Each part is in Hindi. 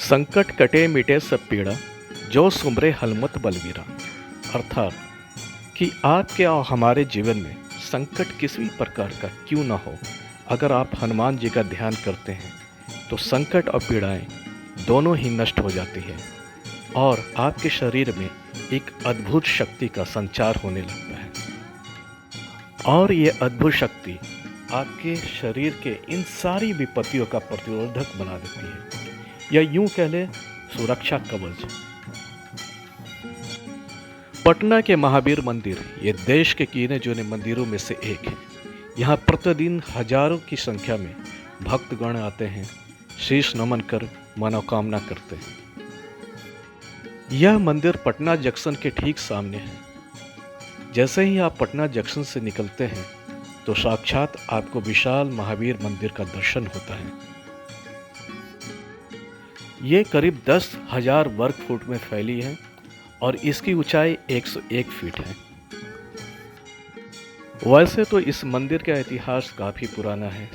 संकट कटे मिटे सब पीड़ा, जो सुमरे हनुमत बलवीरा। अर्थात कि आपके और हमारे जीवन में संकट किसी भी प्रकार का क्यों ना हो, अगर आप हनुमान जी का ध्यान करते हैं तो संकट और पीड़ाएं दोनों ही नष्ट हो जाती हैं और आपके शरीर में एक अद्भुत शक्ति का संचार होने लगता है। और ये अद्भुत शक्ति आपके शरीर के इन सारी विपत्तियों का प्रतिरोधक बना देती है, या यूं कह ले सुरक्षा कवच। पटना के महावीर मंदिर ये देश के गिने चुने मंदिरों में से एक है। यहाँ प्रतिदिन हजारों की संख्या में भक्तगण आते हैं, शीश नमन कर मनोकामना करते हैं। यह मंदिर पटना जंक्शन के ठीक सामने है। जैसे ही आप पटना जंक्शन से निकलते हैं तो साक्षात आपको विशाल महावीर मंदिर का दर्शन होता है। ये करीब 10,000 वर्ग फुट में फैली है और इसकी ऊंचाई 101 फीट है। वैसे तो इस मंदिर का इतिहास काफ़ी पुराना है।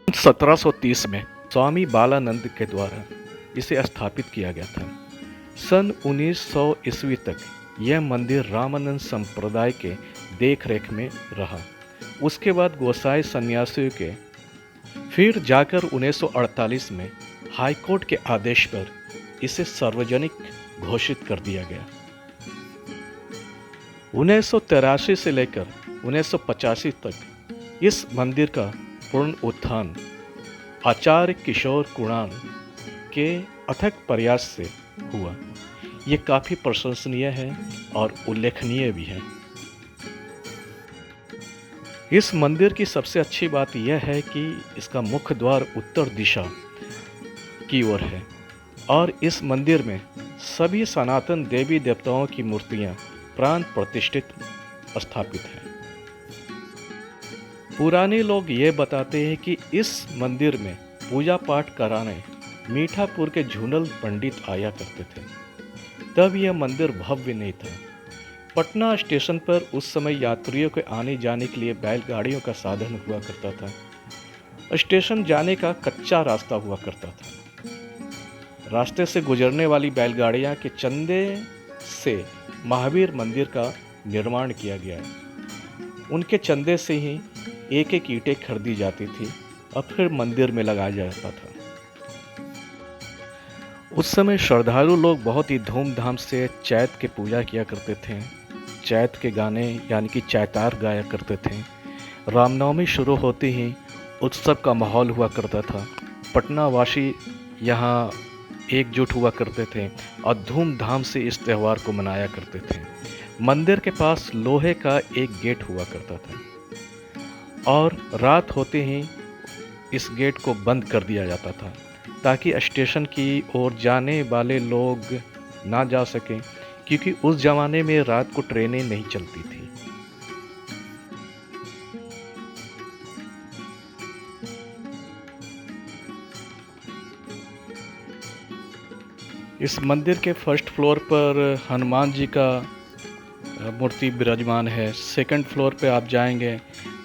1730 में स्वामी बालानंद के द्वारा इसे स्थापित किया गया था। सन 1900 ईस्वी तक यह मंदिर रामानंद संप्रदाय के देखरेख में रहा। उसके बाद गोसाई सन्यासियों के फिर जाकर 1948 में हाईकोर्ट के आदेश पर इसे सार्वजनिक घोषित कर दिया गया। 1983 से लेकर 1985 तक इस मंदिर का पूर्ण उत्थान आचार्य किशोर कुणाल के अथक प्रयास से हुआ। ये काफ़ी प्रशंसनीय है और उल्लेखनीय भी है। इस मंदिर की सबसे अच्छी बात यह है कि इसका मुख्य द्वार उत्तर दिशा की ओर है और इस मंदिर में सभी सनातन देवी देवताओं की मूर्तियां प्राण प्रतिष्ठित स्थापित हैं। पुराने लोग ये बताते हैं कि इस मंदिर में पूजा पाठ कराने मीठापुर के झूनल पंडित आया करते थे। तब यह मंदिर भव्य नहीं था। पटना स्टेशन पर उस समय यात्रियों के आने जाने के लिए बैलगाड़ियों का साधन हुआ करता था। स्टेशन जाने का कच्चा रास्ता हुआ करता था। रास्ते से गुजरने वाली बैलगाड़ियां के चंदे से महावीर मंदिर का निर्माण किया गया है। उनके चंदे से ही एक एक ईंटें खरीदी जाती थी और फिर मंदिर में लगाया जाता था। उस समय श्रद्धालु लोग बहुत ही धूमधाम से चैत की पूजा किया करते थे। चैत के गाने यानी कि चैतार गाया करते थे। रामनवमी शुरू होते ही उत्सव का माहौल हुआ करता था। पटना वासी यहाँ एकजुट हुआ करते थे और धूमधाम से इस त्यौहार को मनाया करते थे। मंदिर के पास लोहे का एक गेट हुआ करता था और रात होते ही इस गेट को बंद कर दिया जाता था ताकि स्टेशन की ओर जाने वाले लोग ना जा सकें, क्योंकि उस ज़माने में रात को ट्रेनें नहीं चलती थी। इस मंदिर के फर्स्ट फ्लोर पर हनुमान जी का मूर्ति विराजमान है। सेकंड फ्लोर पे आप जाएंगे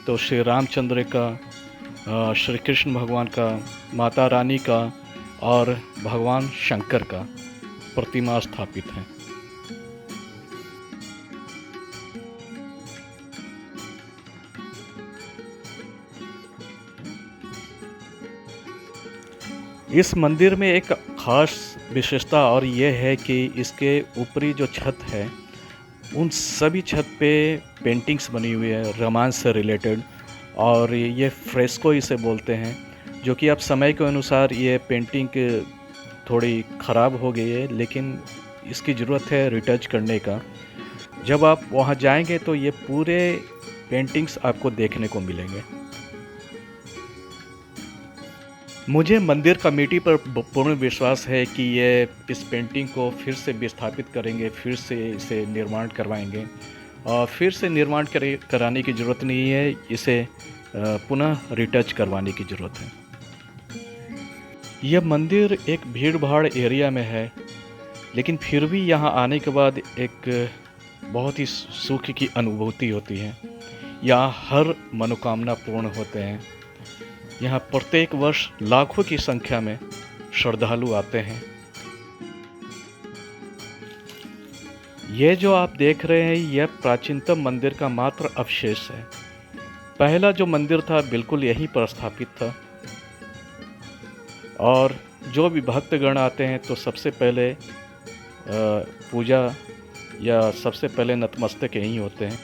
तो श्री रामचंद्र का, श्री कृष्ण भगवान का, माता रानी का और भगवान शंकर का प्रतिमा स्थापित है। इस मंदिर में एक खास विशेषता और यह है कि इसके ऊपरी जो छत है उन सभी छत पे पेंटिंग्स बनी हुई है रामायण से रिलेटेड, और ये फ्रेस्को इसे बोलते हैं, जो कि अब समय के अनुसार ये पेंटिंग थोड़ी ख़राब हो गई है, लेकिन इसकी ज़रूरत है रिटच करने का। जब आप वहाँ जाएंगे तो ये पूरे पेंटिंग्स आपको देखने को मिलेंगे। मुझे मंदिर कमेटी पर पूर्ण विश्वास है कि ये इस पेंटिंग को फिर से विस्थापित करेंगे, फिर से इसे निर्माण करवाएंगे और फिर से निर्माण कराने की ज़रूरत नहीं है, इसे पुनः रिटच करवाने की ज़रूरत है। यह मंदिर एक भीड़ भाड़ एरिया में है, लेकिन फिर भी यहाँ आने के बाद एक बहुत ही सुख की अनुभूति होती है। यहाँ हर मनोकामना पूर्ण होते हैं। यहाँ प्रत्येक वर्ष लाखों की संख्या में श्रद्धालु आते हैं ये जो आप देख रहे हैं यह प्राचीनतम मंदिर का मात्र अवशेष है। पहला जो मंदिर था बिल्कुल यहीं पर स्थापित था और जो भी भक्तगण आते हैं तो सबसे पहले पूजा या सबसे पहले नतमस्तक यहीं होते हैं।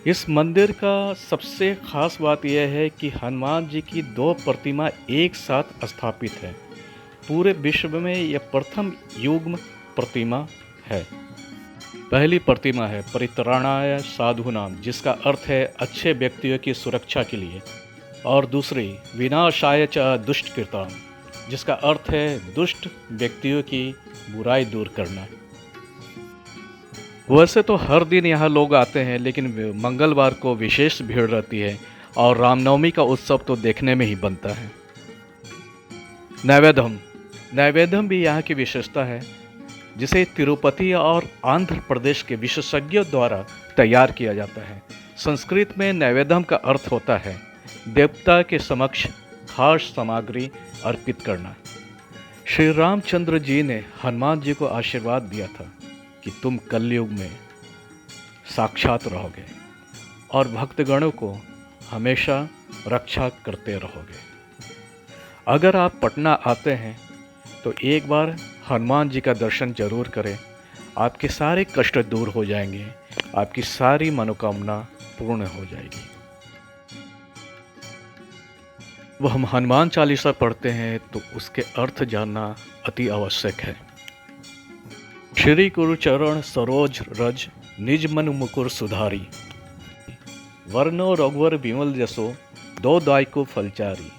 इस मंदिर का सबसे ख़ास बात यह है कि हनुमान जी की 2 प्रतिमा एक साथ स्थापित है। पूरे विश्व में यह प्रथम युग्म प्रतिमा है। पहली प्रतिमा है परित्राणाय साधूनाम, जिसका अर्थ है अच्छे व्यक्तियों की सुरक्षा के लिए, और दूसरी विनाशाय च दुष्टकृताम, जिसका अर्थ है दुष्ट व्यक्तियों की बुराई दूर करना। वैसे तो हर दिन यहाँ लोग आते हैं, लेकिन मंगलवार को विशेष भीड़ रहती है और रामनवमी का उत्सव तो देखने में ही बनता है। नैवेद्यम भी यहाँ की विशेषता है, जिसे तिरुपति और आंध्र प्रदेश के विशेषज्ञों द्वारा तैयार किया जाता है। संस्कृत में नैवेद्यम का अर्थ होता है देवता के समक्ष खास सामग्री अर्पित करना। श्री रामचंद्र जी ने हनुमान जी को आशीर्वाद दिया था कि तुम कलयुग में साक्षात रहोगे और भक्तगणों को हमेशा रक्षा करते रहोगे। अगर आप पटना आते हैं तो एक बार हनुमान जी का दर्शन जरूर करें। आपके सारे कष्ट दूर हो जाएंगे, आपकी सारी मनोकामना पूर्ण हो जाएगी। वो हम हनुमान चालीसा पढ़ते हैं तो उसके अर्थ जानना अति आवश्यक है। श्री गुरु चरण सरोज रज, निज मन मुकुर सुधारी, वर्णो रघुवर विमल जसो, दो दायको फलचारी,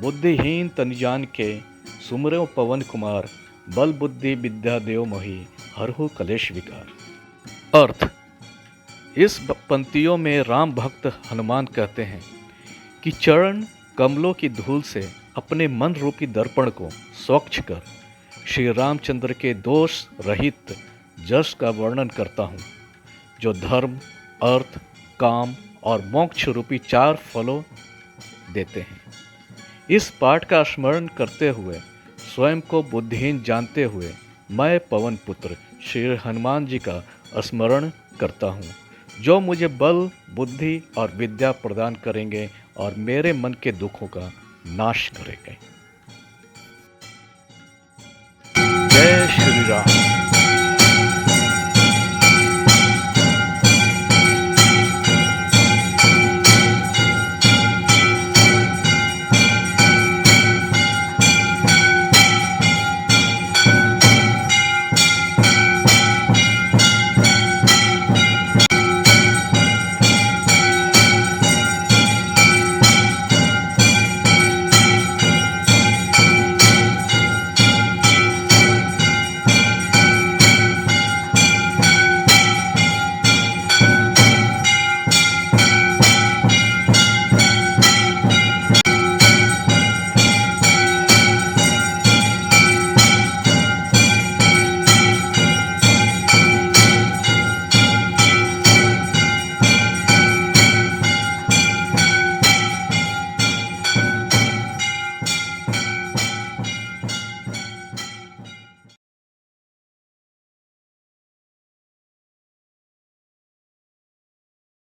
बुद्धिहीन तन जान के, सुमरो पवन कुमार, बल बुद्धि विद्या देव मोहि, हरहु कलेश विकार। अर्थ, इस पंक्तियों में राम भक्त हनुमान कहते हैं कि चरण कमलों की धूल से अपने मन रूपी दर्पण को स्वच्छ कर श्री रामचंद्र के दोष रहित जस का वर्णन करता हूँ, जो धर्म, अर्थ, काम और मोक्ष रूपी 4 फलों देते हैं। इस पाठ का स्मरण करते हुए, स्वयं को बुद्धिहीन जानते हुए, मैं पवन पुत्र श्री हनुमान जी का स्मरण करता हूँ, जो मुझे बल, बुद्धि और विद्या प्रदान करेंगे और मेरे मन के दुखों का नाश करेंगे। जय श्री राम।